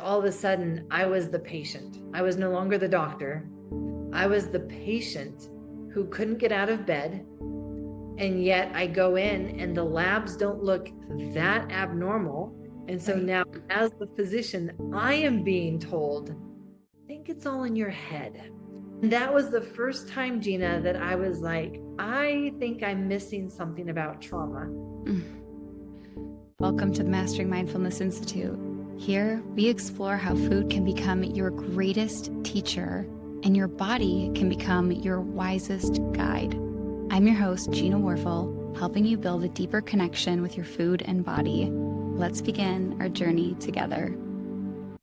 all of a sudden I was the patient. I was no longer the doctor. I was the patient who couldn't get out of bed. And yet I go in and the labs don't look that abnormal. And so now, as the physician, I am being told, I think it's all in your head. And that was the first time, Gina, that I was like, I think I'm missing something about trauma. Welcome to the Mastering Mindfulness Institute. Here, we explore how food can become your greatest teacher and your body can become your wisest guide. I'm your host, Gina Warfel, helping you build a deeper connection with your food and body. Let's begin our journey together.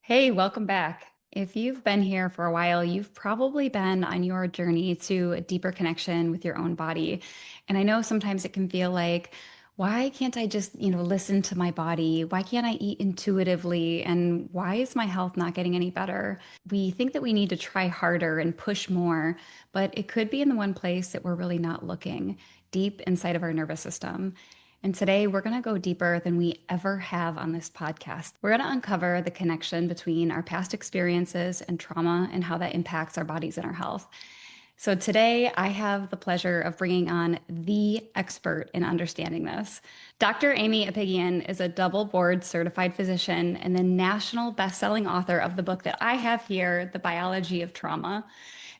Hey, welcome back. If you've been here for a while, you've probably been on your journey to a deeper connection with your own body. And I know sometimes it can feel like, why can't I just, listen to my body? Why can't I eat intuitively? And why is my health not getting any better? We think that we need to try harder and push more, but it could be in the one place that we're really not looking, deep inside of our nervous system. And today we're going to go deeper than we ever have on this podcast. We're going to uncover the connection between our past experiences and trauma and how that impacts our bodies and our health. So today I have the pleasure of bringing on the expert in understanding this. Dr. Aimie Apigian is a double board certified physician and the national best-selling author of the book that I have here, The Biology of Trauma.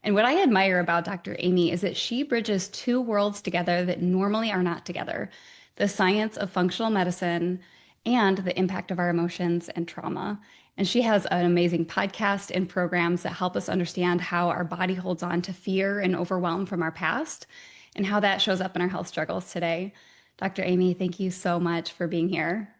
And what I admire about Dr. Aimie is that she bridges two worlds together that normally are not together: the science of functional medicine and the impact of our emotions and trauma. And she has an amazing podcast and programs that help us understand how our body holds on to fear and overwhelm from our past and how that shows up in our health struggles today. Dr. Aimie, thank you so much for being here.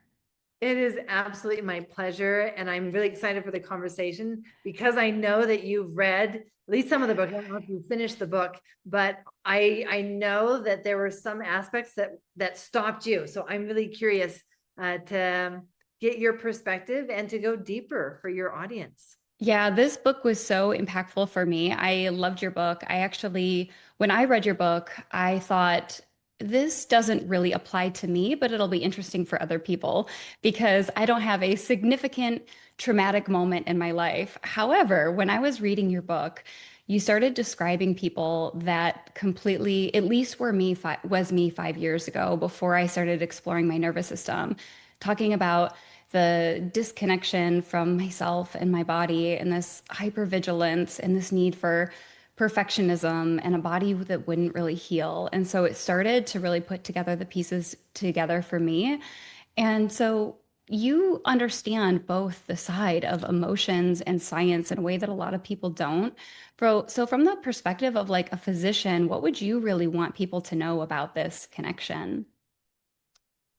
It is absolutely my pleasure. And I'm really excited for the conversation because I know that you've read at least some of the book. I don't know if you finished the book, but I know that there were some aspects that stopped you. So I'm really curious to get your perspective and to go deeper for your audience. Yeah, this book was so impactful for me. I loved your book. When I read your book, I thought, this doesn't really apply to me, but it'll be interesting for other people because I don't have a significant traumatic moment in my life. However, when I was reading your book, you started describing people that completely, at least was me 5 years ago before I started exploring my nervous system, talking about the disconnection from myself and my body and this hypervigilance and this need for perfectionism and a body that wouldn't really heal. And so it started to really put together the pieces together for me. And so you understand both the side of emotions and science in a way that a lot of people don't. So from the perspective of like a physician, what would you really want people to know about this connection?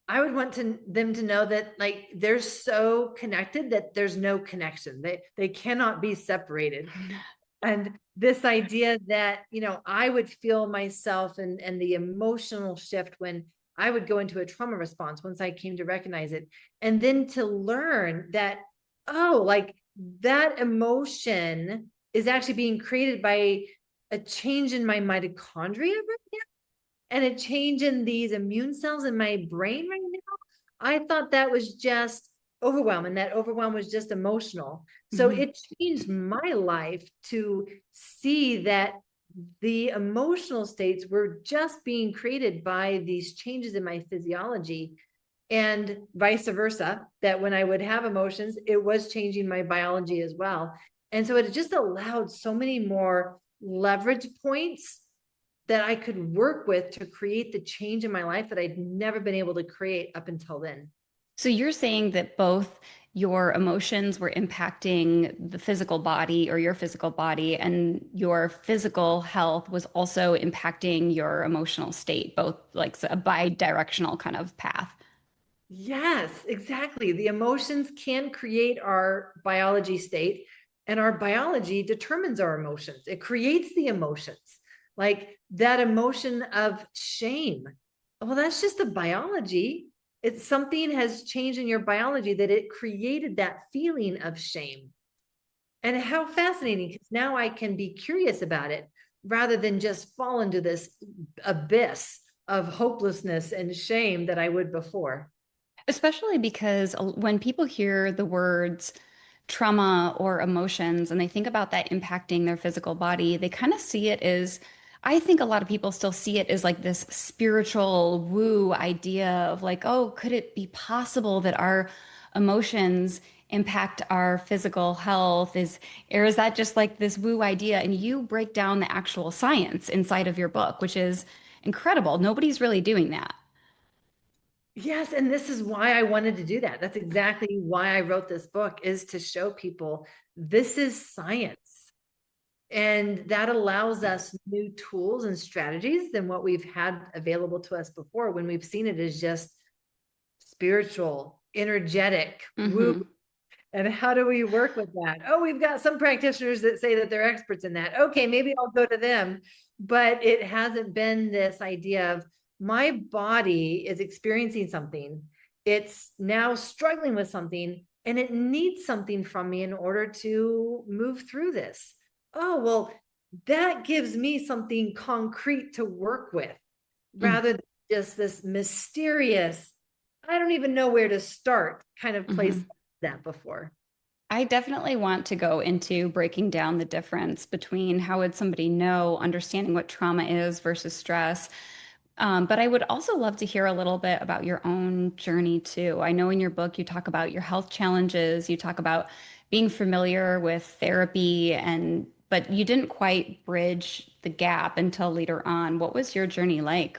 I would want them to know that like they're so connected that there's no connection. They cannot be separated. And this idea that, I would feel myself and the emotional shift when I would go into a trauma response once I came to recognize it. And then to learn that, oh, like that emotion is actually being created by a change in my mitochondria right now and a change in these immune cells in my brain right now. I thought that was just overwhelm, and that overwhelm was just emotional. So it changed my life to see that the emotional states were just being created by these changes in my physiology, and vice versa, that when I would have emotions, it was changing my biology as well. And so it just allowed so many more leverage points that I could work with to create the change in my life that I'd never been able to create up until then. So you're saying that both your emotions were impacting the physical body or your physical body, and your physical health was also impacting your emotional state, both like a bi-directional kind of path. Yes, exactly. The emotions can create our biology state, and our biology determines our emotions. It creates the emotions. Like that emotion of shame. Well, that's just the biology. It's something has changed in your biology that it created that feeling of shame. And how fascinating, because now I can be curious about it rather than just fall into this abyss of hopelessness and shame that I would before. Especially because when people hear the words trauma or emotions and they think about that impacting their physical body, they kind of see it as, I think a lot of people still see it as like this spiritual woo idea of like, oh, could it be possible that our emotions impact our physical health? Or is that just like this woo idea? And you break down the actual science inside of your book, which is incredible. Nobody's really doing that. Yes, and this is why I wanted to do that. That's exactly why I wrote this book, is to show people this is science. And that allows us new tools and strategies than what we've had available to us before, when we've seen it as just spiritual, energetic, woo. Hmm. And how do we work with that? Oh, we've got some practitioners that say that they're experts in that. Okay, maybe I'll go to them. But it hasn't been this idea of, my body is experiencing something. It's now struggling with something, and it needs something from me in order to move through this. Oh, well, that gives me something concrete to work with, rather than just this mysterious, I don't even know where to start kind of place Hmm. that before. I definitely want to go into breaking down the difference between how would somebody know understanding what trauma is versus stress. But I would also love to hear a little bit about your own journey too. I know in your book you talk about your health challenges, you talk about being familiar with therapy and but you didn't quite bridge the gap until later on. What was your journey like?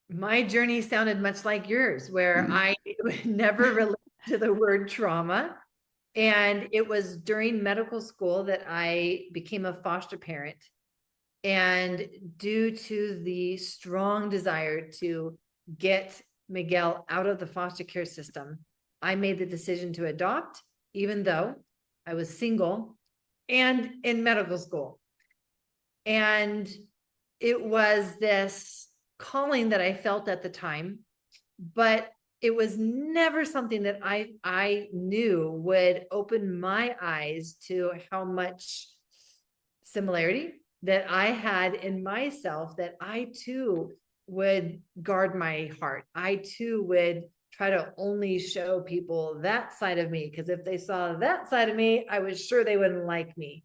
My journey sounded much like yours, where Mm. I never related to the word trauma. And it was during medical school that I became a foster parent. And due to the strong desire to get Miguel out of the foster care system, I made the decision to adopt, even though I was single and in medical school. And it was this calling that I felt at the time, but it was never something that I knew would open my eyes to how much similarity that I had in myself, that I too would guard my heart. I too would try to only show people that side of me, because if they saw that side of me, I was sure they wouldn't like me.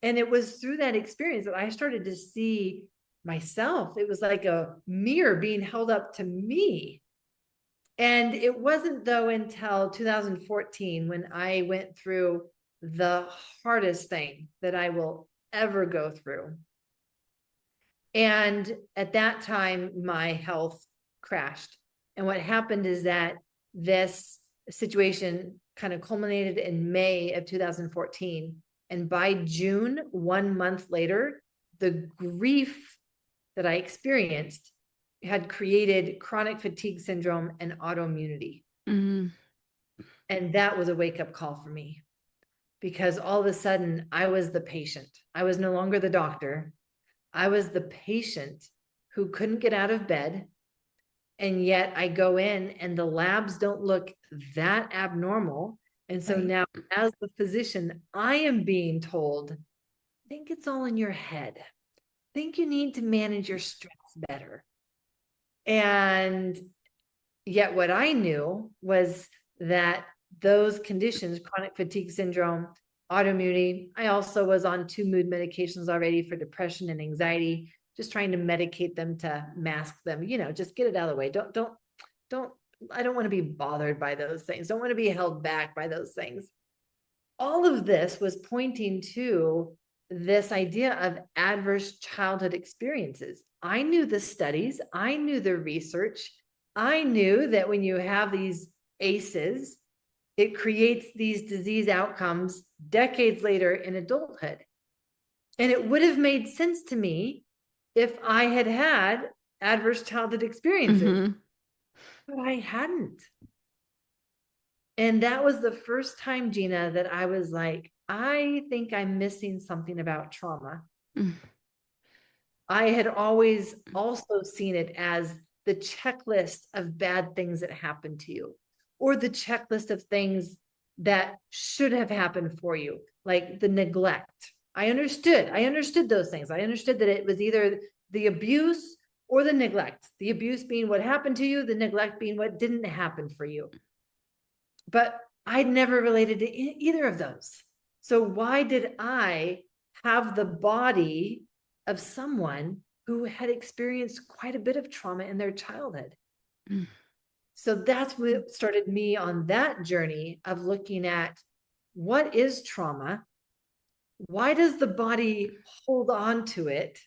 And it was through that experience that I started to see myself. It was like a mirror being held up to me. And it wasn't though until 2014, when I went through the hardest thing that I will ever go through. And at that time, my health crashed. And what happened is that this situation kind of culminated in May of 2014. And by June, 1 month later, the grief that I experienced had created chronic fatigue syndrome and autoimmunity. Mm. And that was a wake-up call for me, because all of a sudden I was the patient. I was no longer the doctor. I was the patient who couldn't get out of bed. And yet I go in and the labs don't look that abnormal. And so Right. now, as the physician, I am being told, I think it's all in your head. I think you need to manage your stress better. And yet what I knew was that those conditions, chronic fatigue syndrome, autoimmunity, I also was on 2 mood medications already for depression and anxiety, just trying to medicate them to mask them, just get it out of the way. Don't, I don't want to be bothered by those things. Don't want to be held back by those things. All of this was pointing to this idea of adverse childhood experiences. I knew the studies, I knew the research, I knew that when you have these ACEs, it creates these disease outcomes decades later in adulthood. And it would have made sense to me if I had had adverse childhood experiences, Hmm. but I hadn't. And that was the first time, Gina, that I was like, I think I'm missing something about trauma. Mm. I had always also seen it as the checklist of bad things that happened to you, or the checklist of things that should have happened for you, like the neglect. I understood those things. I understood that it was either the abuse or the neglect, the abuse being what happened to you, the neglect being what didn't happen for you. But I'd never related to either of those. So why did I have the body of someone who had experienced quite a bit of trauma in their childhood? Mm. So that's what started me on that journey of looking at what is trauma? Why does the body hold on to it?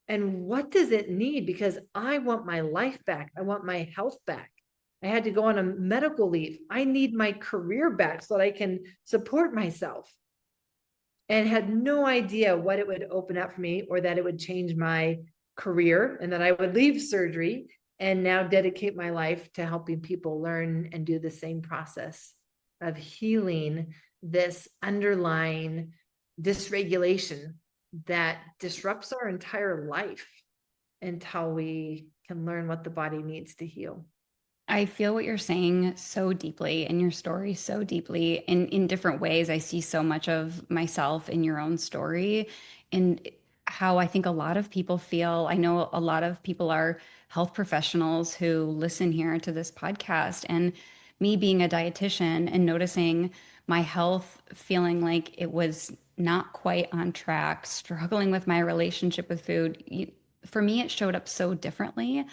And what does it need? Because I want my life back. I want my health back. I had to go on a medical leave. I need my career back so that I can support myself. And had no idea what it would open up for me, or that it would change my career and that I would leave surgery and now dedicate my life to helping people learn and do the same process of healing this underlying dysregulation that disrupts our entire life until we can learn what the body needs to heal. I feel what you're saying so deeply, and your story so deeply in different ways. I see so much of myself in your own story, and how I think a lot of people feel. I know a lot of people are health professionals who listen here to this podcast, and me being a dietitian and noticing my health feeling like it was not quite on track, struggling with my relationship with food. For me, it showed up so differently.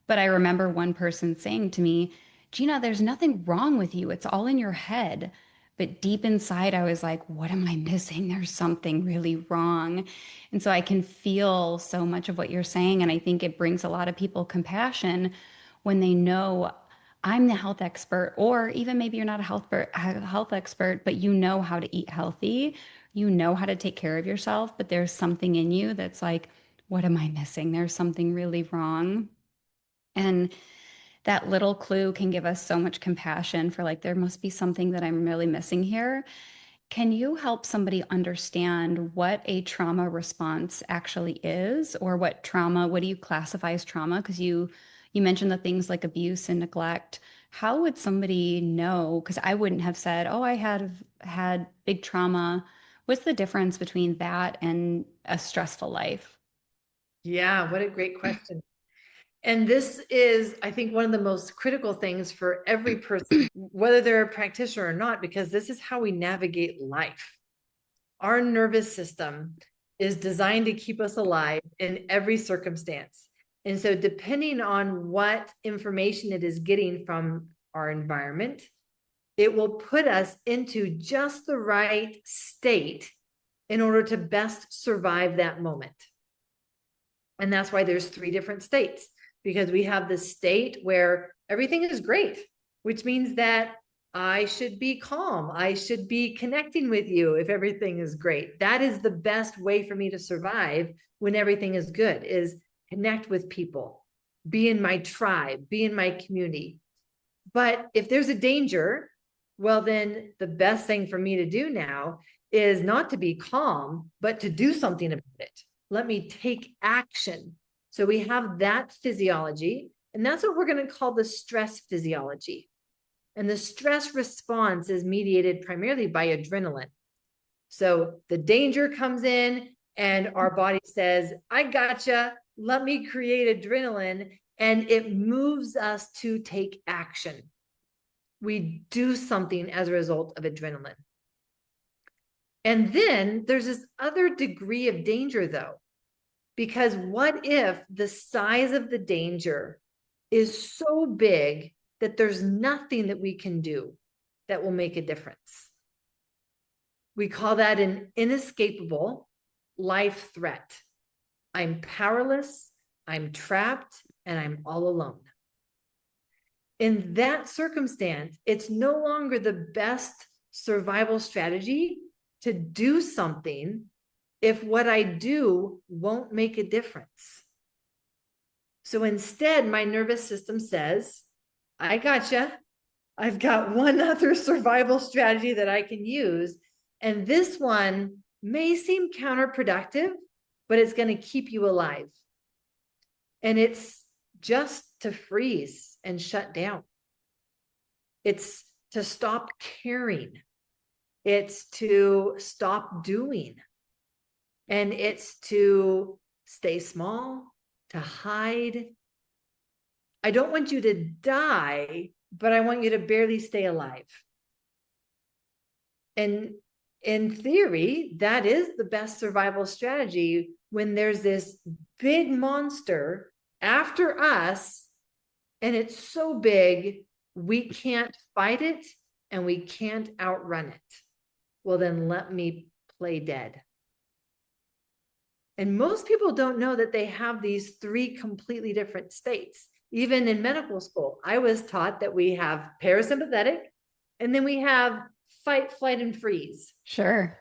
But I remember one person saying to me, Gina, there's nothing wrong with you. It's all in your head. But deep inside, I was like, what am I missing? There's something really wrong. And so I can feel so much of what you're saying. And I think it brings a lot of people compassion when they know I'm the health expert, or even maybe you're not a health expert, but you know how to eat healthy. You know how to take care of yourself. But there's something in you that's like, what am I missing? There's something really wrong. And that little clue can give us so much compassion for like, there must be something that I'm really missing here. Can you help somebody understand what a trauma response actually is, or what do you classify as trauma? Because you mentioned the things like abuse and neglect. How would somebody know? Because I wouldn't have said, oh, I had big trauma. What's the difference between that and a stressful life? Yeah, what a great question. And this is, I think, one of the most critical things for every person, whether they're a practitioner or not, because this is how we navigate life. Our nervous system is designed to keep us alive in every circumstance. And so, depending on what information it is getting from our environment, it will put us into just the right state in order to best survive that moment. And that's why there's 3 different states, because we have the state where everything is great, which means that I should be calm. I should be connecting with you if everything is great. That is the best way for me to survive when everything is good, is connect with people, be in my tribe, be in my community. But if there's a danger, well, then the best thing for me to do now is not to be calm, but to do something about it. Let me take action. So we have that physiology, and that's what we're going to call the stress physiology. And the stress response is mediated primarily by adrenaline. So the danger comes in, and our body says, I gotcha. Let me create adrenaline. And it moves us to take action. We do something as a result of adrenaline. And then there's this other degree of danger, though, because what if the size of the danger is so big that there's nothing that we can do that will make a difference? We call that an inescapable life threat. I'm powerless, I'm trapped, and I'm all alone. In that circumstance, it's no longer the best survival strategy to do something if what I do won't make a difference. So instead, my nervous system says, I gotcha. I've got one other survival strategy that I can use. And this one may seem counterproductive, but it's going to keep you alive. And it's just to freeze and shut down. It's to stop caring. It's to stop doing. And it's to stay small, to hide. I don't want you to die, but I want you to barely stay alive. And in theory, that is the best survival strategy when there's this big monster after us, and it's so big, we can't fight it and we can't outrun it. Well, then let me play dead. And most people don't know that they have these three completely different states. Even in medical school, I was taught that we have parasympathetic, and then we have fight, flight, and freeze. Sure.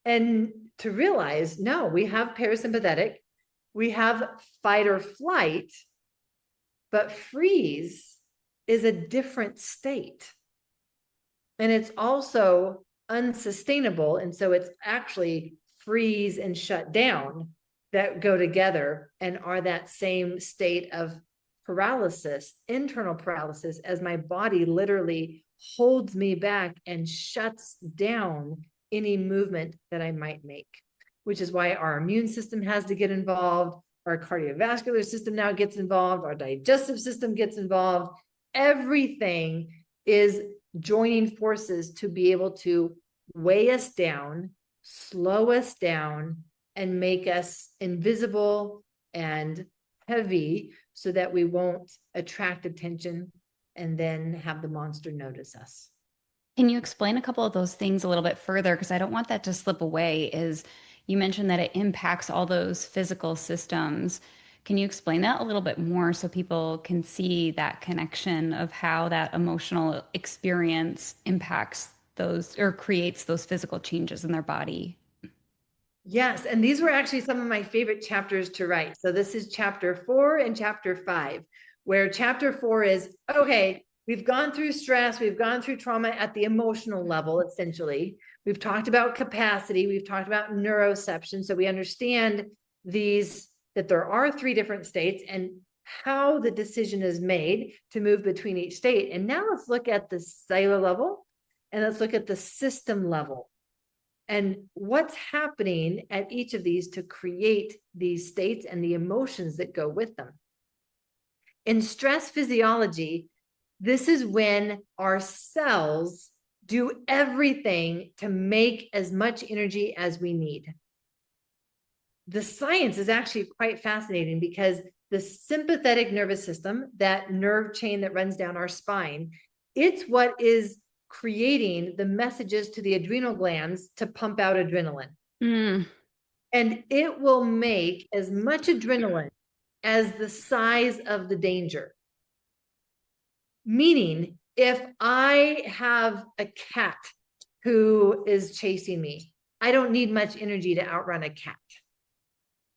And to realize, no, we have parasympathetic, we have fight or flight, but freeze is a different state. And it's also unsustainable. And so it's actually freeze and shut down that go together and are that same state of paralysis, internal paralysis, as my body literally holds me back and shuts down any movement that I might make, which is why our immune system has to get involved. Our cardiovascular system now gets involved. Our digestive system gets involved. Everything is joining forces to be able to weigh us down, slow us down, and make us invisible and heavy so that we won't attract attention and then have the monster notice us. Can you explain a couple of those things a little bit further? Because I don't want that to slip away. Is you mentioned that it impacts all those physical systems. Can you explain that a little bit more so people can see that connection of how that emotional experience impacts those or creates those physical changes in their body? Yes, and these were actually some of my favorite chapters to write. So this is chapter 4 and chapter 5, where chapter 4 is, okay, we've gone through stress, we've gone through trauma at the emotional level, essentially. We've talked about capacity, we've talked about neuroception, so we understand these, that there are 3 different states and how the decision is made to move between each state. And now let's look at the cellular level and let's look at the system level and what's happening at each of these to create these states and the emotions that go with them. In stress physiology, this is when our cells do everything to make as much energy as we need. The science is actually quite fascinating because the sympathetic nervous system, that nerve chain that runs down our spine, it's what is creating the messages to the adrenal glands to pump out adrenaline. And it will make as much adrenaline as the size of the danger. Meaning, if I have a cat who is chasing me, I don't need much energy to outrun a cat,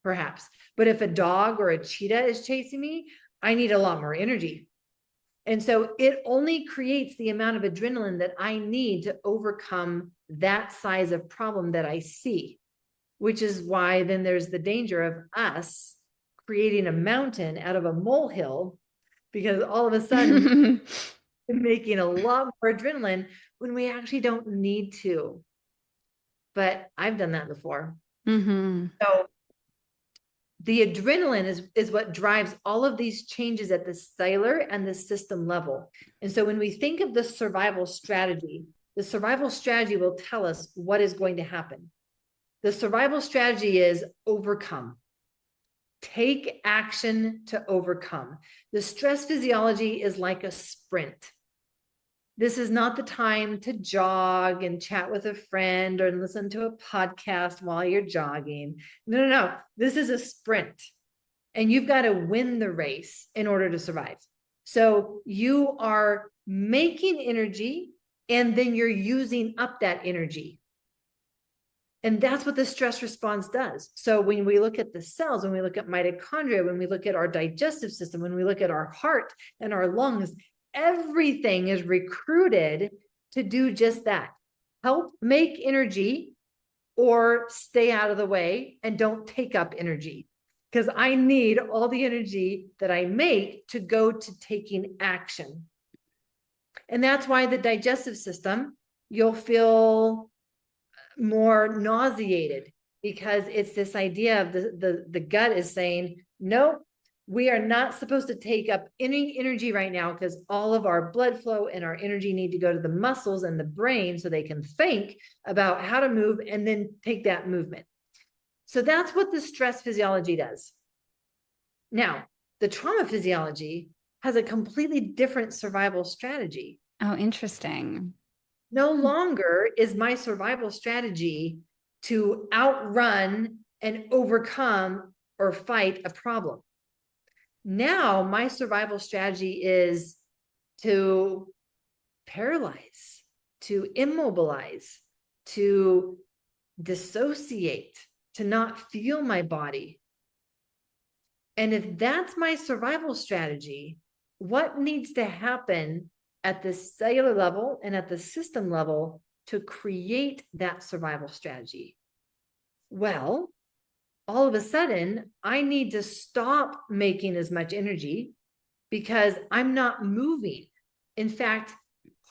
perhaps. But if a dog or a cheetah is chasing me, I need a lot more energy. And so it only creates the amount of adrenaline that I need to overcome that size of problem that I see, which is why then there's the danger of us creating a mountain out of a molehill, because all of a sudden making a lot more adrenaline when we actually don't need to. But I've done that before. So the adrenaline is what drives all of these changes at the cellular and the system level. And so when we think of the survival strategy will tell us what is going to happen. The survival strategy is overcome. Take action to overcome. The stress physiology is like a sprint. This is not the time to jog and chat with a friend or listen to a podcast while you're jogging. No. This is a sprint. And you've got to win the race in order to survive. So you are making energy and then you're using up that energy. And that's what the stress response does. So when we look at the cells, when we look at mitochondria, when we look at our digestive system, when we look at our heart and our lungs, everything is recruited to do just that. Help make energy or stay out of the way and don't take up energy. Because I need all the energy that I make to go to taking action. And that's why the digestive system, you'll feel more nauseated because it's this idea of the gut is saying, nope, We are not supposed to take up any energy right now because all of our blood flow and our energy need to go to the muscles and the brain so they can think about how to move and then take that movement. So that's what the stress physiology does. Now, the trauma physiology has a completely different survival strategy. Oh, interesting. No longer is my survival strategy to outrun and overcome or fight a problem. Now, my survival strategy is to paralyze, to immobilize, to dissociate, to not feel my body. And if that's my survival strategy, what needs to happen at the cellular level and at the system level to create that survival strategy? Well, all of a sudden, I need to stop making as much energy because I'm not moving. In fact,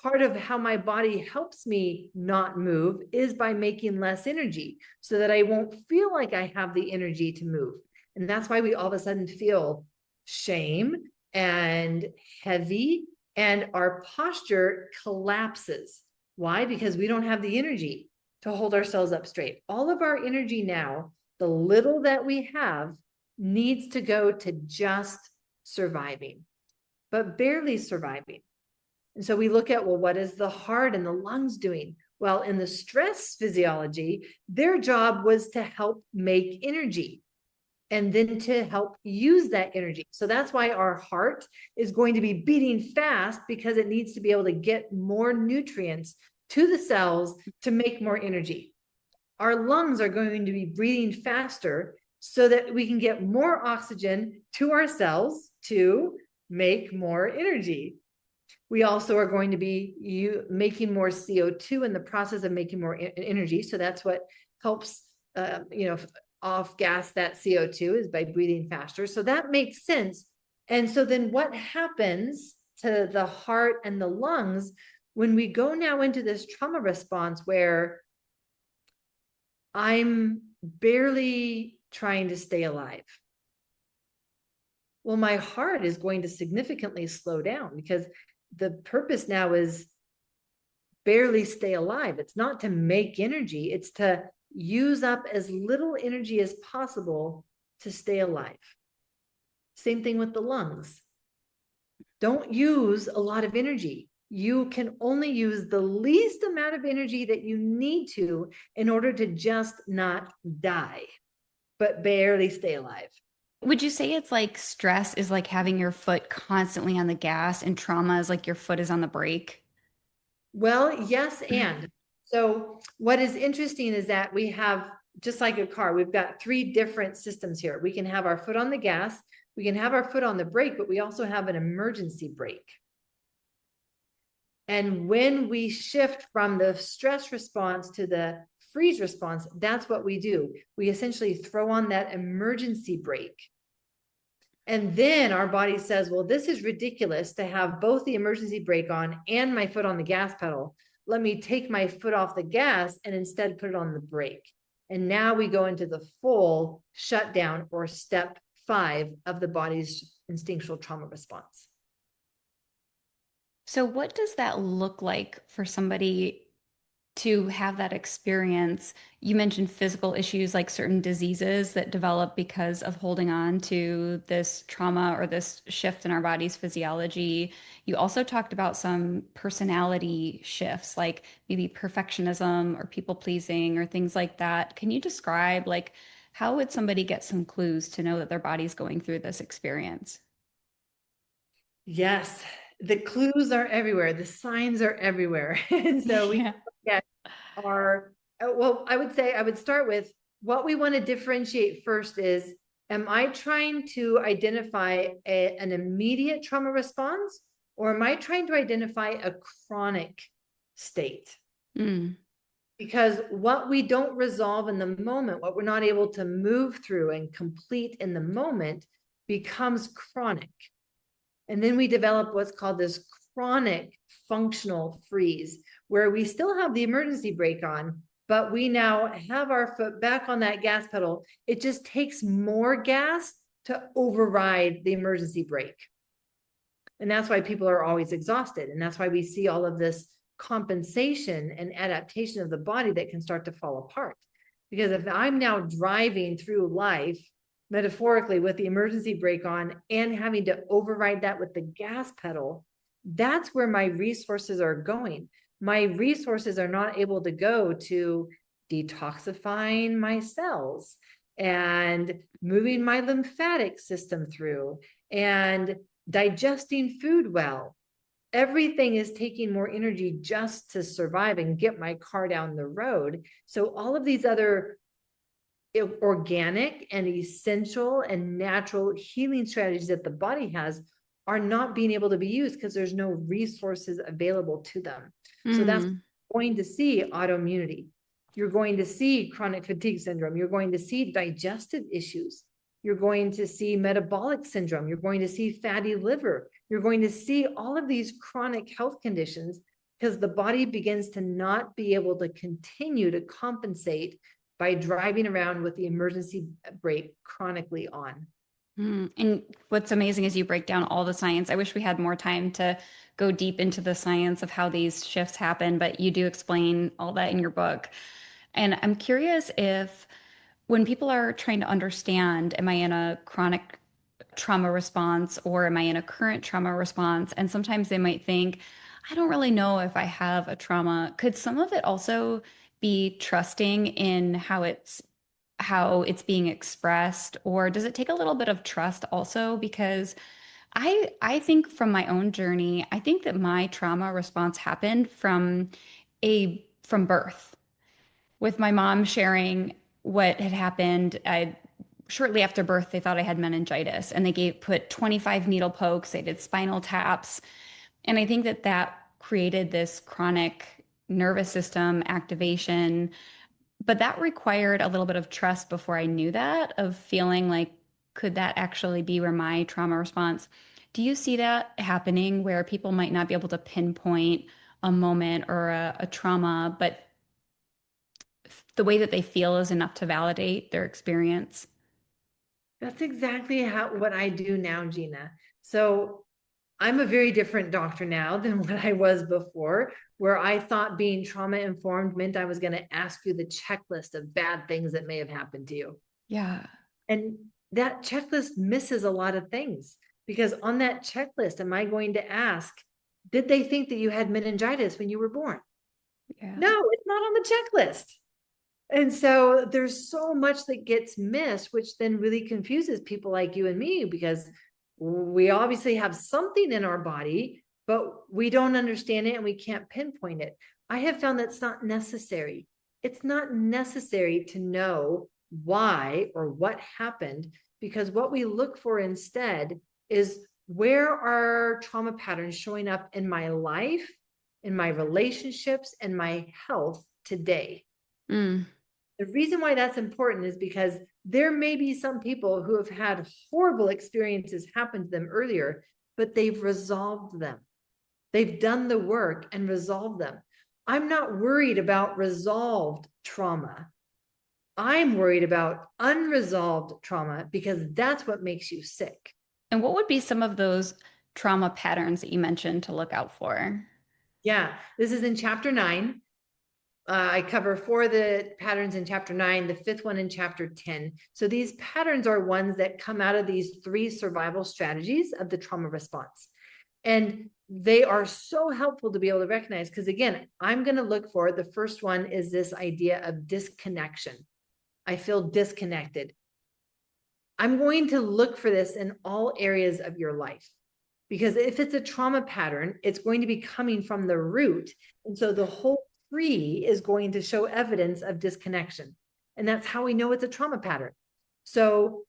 part of how my body helps me not move is by making less energy so that I won't feel like I have the energy to move. And that's why we all of a sudden feel shame and heavy, and our posture collapses. Why? Because we don't have the energy to hold ourselves up straight. All of our energy now, the little that we have, needs to go to just surviving, but barely surviving. And so we look at, well, what is the heart and the lungs doing? Well, in the stress physiology, their job was to help make energy and then to help use that energy. So that's why our heart is going to be beating fast, because it needs to be able to get more nutrients to the cells to make more energy. Our lungs are going to be breathing faster so that we can get more oxygen to our cells to make more energy. We also are going to be making more CO2 in the process of making more energy. So that's what helps, off gas that CO2 is by breathing faster. So that makes sense. And so then what happens to the heart and the lungs when we go now into this trauma response where I'm barely trying to stay alive? Well, my heart is going to significantly slow down because the purpose now is barely stay alive. It's not to make energy, it's to use up as little energy as possible to stay alive. Same thing with the lungs. Don't use a lot of energy. You can only use the least amount of energy that you need to in order to just not die, but barely stay alive. Would you say it's like stress is like having your foot constantly on the gas and trauma is like your foot is on the brake? Well, yes. And so what is interesting is that we have, just like a car, we've got three different systems here. We can have our foot on the gas, we can have our foot on the brake, but we also have an emergency brake. And when we shift from the stress response to the freeze response, that's what we do. We essentially throw on that emergency brake. And then our body says, well, this is ridiculous to have both the emergency brake on and my foot on the gas pedal. Let me take my foot off the gas and instead put it on the brake. And now we go into the full shutdown, or step 5 of the body's instinctual trauma response. So what does that look like for somebody to have that experience? You mentioned physical issues like certain diseases that develop because of holding on to this trauma or this shift in our body's physiology. You also talked about some personality shifts, like maybe perfectionism or people pleasing or things like that. Can you describe, like, how would somebody get some clues to know that their body's going through this experience? Yes, the clues are everywhere. The signs are everywhere. And so we get our, well, I would say I would start with what we want to differentiate first is, am I trying to identify an immediate trauma response, or am I trying to identify a chronic state? Because what we don't resolve in the moment, what we're not able to move through and complete in the moment, becomes chronic. And then we develop what's called this chronic functional freeze, where we still have the emergency brake on, but we now have our foot back on that gas pedal. It just takes more gas to override the emergency brake. And that's why people are always exhausted. And that's why we see all of this compensation and adaptation of the body that can start to fall apart. Because if I'm now driving through life metaphorically with the emergency brake on and having to override that with the gas pedal, that's where my resources are going. My resources are not able to go to detoxifying my cells and moving my lymphatic system through and digesting food well. Everything is taking more energy just to survive and get my car down the road. So all of these other organic and essential and natural healing strategies that the body has are not being able to be used because there's no resources available to them. So that's going to see autoimmunity. You're going to see chronic fatigue syndrome. You're going to see digestive issues. You're going to see metabolic syndrome. You're going to see fatty liver. You're going to see all of these chronic health conditions because the body begins to not be able to continue to compensate by driving around with the emergency brake chronically on. And what's amazing is you break down all the science. I wish we had more time to go deep into the science of how these shifts happen, but you do explain all that in your book. And I'm curious if when people are trying to understand, am I in a chronic trauma response or am I in a current trauma response? And sometimes they might think, I don't really know if I have a trauma. Could some of it also be trusting in how it's being expressed, or does it take a little bit of trust also? Because I think from my own journey, I think that my trauma response happened from birth, with my mom sharing what had happened. Shortly after birth, they thought I had meningitis, and they put 25 needle pokes. They did spinal taps, and I think that created this chronic nervous system activation. But that required a little bit of trust before I knew that, of feeling like, could that actually be where my trauma response? Do you see that happening where people might not be able to pinpoint a moment or a trauma, but the way that they feel is enough to validate their experience? That's exactly what I do now, Gina. So I'm a very different doctor now than what I was before, where I thought being trauma informed meant I was going to ask you the checklist of bad things that may have happened to you. Yeah. And that checklist misses a lot of things, because on that checklist, am I going to ask, did they think that you had meningitis when you were born? Yeah. No, it's not on the checklist. And so there's so much that gets missed, which then really confuses people like you and me, because we obviously have something in our body, but we don't understand it and we can't pinpoint it. I have found that's not necessary. It's not necessary to know why or what happened, because what we look for instead is, where are trauma patterns showing up in my life, in my relationships, and my health today? The reason why that's important is because there may be some people who have had horrible experiences happen to them earlier, but they've resolved them. They've done the work and resolved them. I'm not worried about resolved trauma. I'm worried about unresolved trauma, because that's what makes you sick. And what would be some of those trauma patterns that you mentioned to look out for? Yeah, this is in chapter 9. I cover 4 of the patterns in chapter 9, the 5th one in chapter 10. So these patterns are ones that come out of these 3 survival strategies of the trauma response. And they are so helpful to be able to recognize, because again, I'm going to look for, the first one is this idea of disconnection. I feel disconnected. I'm going to look for this in all areas of your life, because if it's a trauma pattern, it's going to be coming from the root. And so the whole tree is going to show evidence of disconnection. And that's how we know it's a trauma pattern. So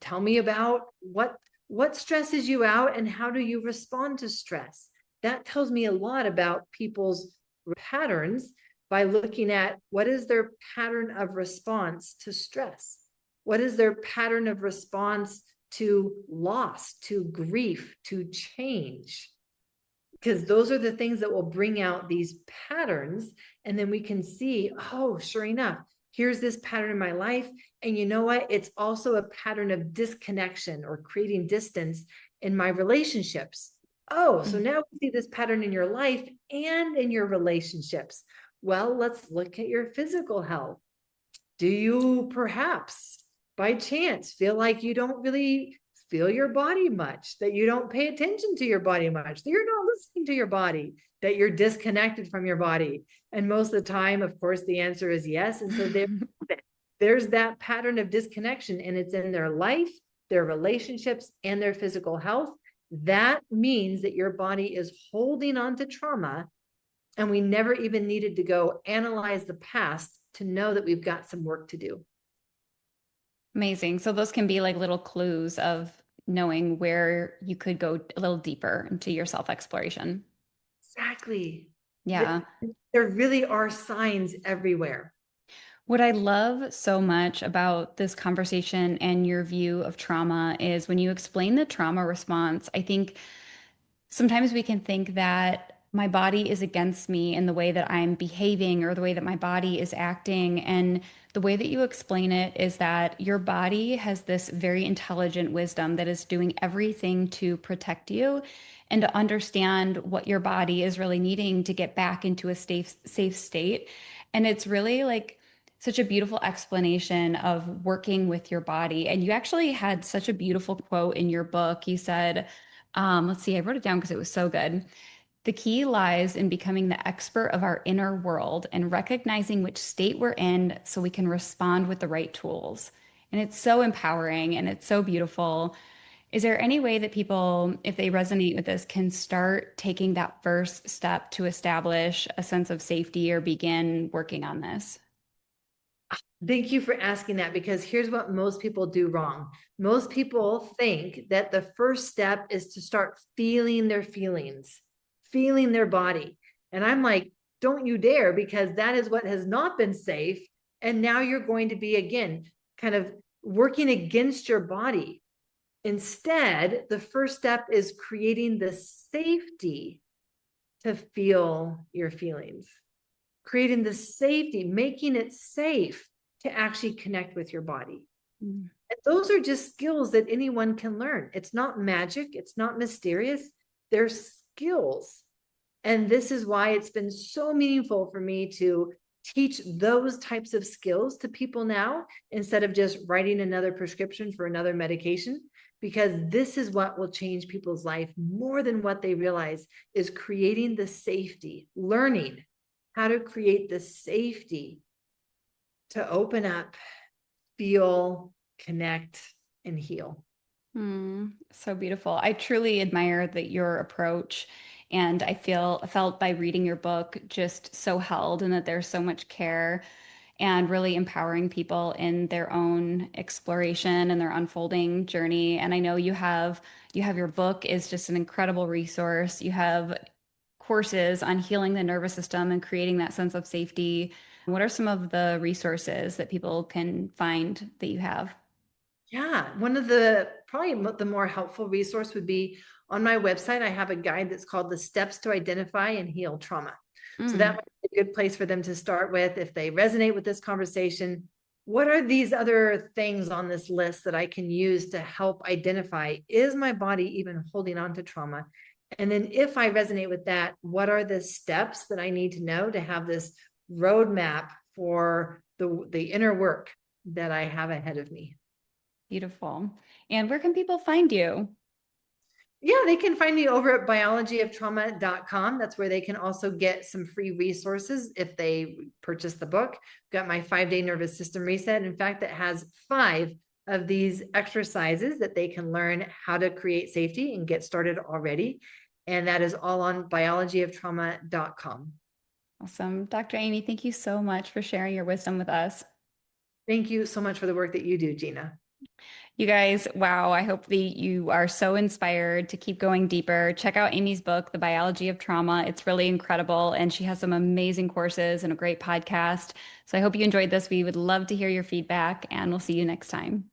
tell me about what stresses you out and how do you respond to stress? That tells me a lot about people's patterns by looking at, what is their pattern of response to stress? What is their pattern of response to loss, to grief, to change? Because those are the things that will bring out these patterns. And then we can see, oh, sure enough, Here's this pattern in my life. And you know what? It's also a pattern of disconnection or creating distance in my relationships. Oh, so now we see this pattern in your life and in your relationships. Well, let's look at your physical health. Do you perhaps by chance feel like you don't really feel your body much, that you don't pay attention to your body much, that you're not listening to your body, that you're disconnected from your body? And most of the time, of course, the answer is yes. And so there's that pattern of disconnection, and it's in their life, their relationships, and their physical health. That means that your body is holding on to trauma, and we never even needed to go analyze the past to know that we've got some work to do. Amazing. So those can be like little clues of knowing where you could go a little deeper into your self-exploration. Exactly. Yeah. There really are signs everywhere. What I love so much about this conversation and your view of trauma is when you explain the trauma response. I think sometimes we can think that my body is against me in the way that I'm behaving or the way that my body is acting. And the way that you explain it is that your body has this very intelligent wisdom that is doing everything to protect you and to understand what your body is really needing to get back into a safe state. And it's really like such a beautiful explanation of working with your body. And you actually had such a beautiful quote in your book. You said, let's see, I wrote it down because it was so good. The key lies in becoming the expert of our inner world and recognizing which state we're in so we can respond with the right tools. And it's so empowering and it's so beautiful. Is there any way that people, if they resonate with this, can start taking that first step to establish a sense of safety or begin working on this? Thank you for asking that, because here's what most people do wrong. Most people think that the first step is to start feeling their feelings, feeling their body. And I'm like, don't you dare, because that is what has not been safe. And now you're going to be, again, kind of working against your body. Instead, the first step is creating the safety to feel your feelings, creating the safety, making it safe to actually connect with your body. And those are just skills that anyone can learn. It's not magic. It's not mysterious. They're skills. And this is why it's been so meaningful for me to teach those types of skills to people now, instead of just writing another prescription for another medication, because this is what will change people's life more than what they realize, is creating the safety, learning how to create the safety to open up, feel, connect, and heal. So beautiful. I truly admire that your approach, and I felt by reading your book just so held, and that there's so much care and really empowering people in their own exploration and their unfolding journey. And I know you have your book is just an incredible resource. You have courses on healing the nervous system and creating that sense of safety. What are some of the resources that people can find that you have? Yeah, one of the probably the more helpful resource would be on my website. I have a guide that's called The Steps to Identify and Heal Trauma. So that might be a good place for them to start with if they resonate with this conversation. What are these other things on this list that I can use to help identify, is my body even holding on to trauma? And then if I resonate with that, what are the steps that I need to know to have this roadmap for the inner work that I have ahead of me? Beautiful. And where can people find you? Yeah, they can find me over at biologyoftrauma.com. That's where they can also get some free resources if they purchase the book. Got my 5-day nervous system reset. In fact, it has 5 of these exercises that they can learn how to create safety and get started already. And that is all on biologyoftrauma.com. Awesome. Dr. Aimie, thank you so much for sharing your wisdom with us. Thank you so much for the work that you do, Gina. You guys, wow, I hope that you are so inspired to keep going deeper. Check out Amy's book, The Biology of Trauma. It's really incredible, and she has some amazing courses and a great podcast. So I hope you enjoyed this. We would love to hear your feedback, and we'll see you next time.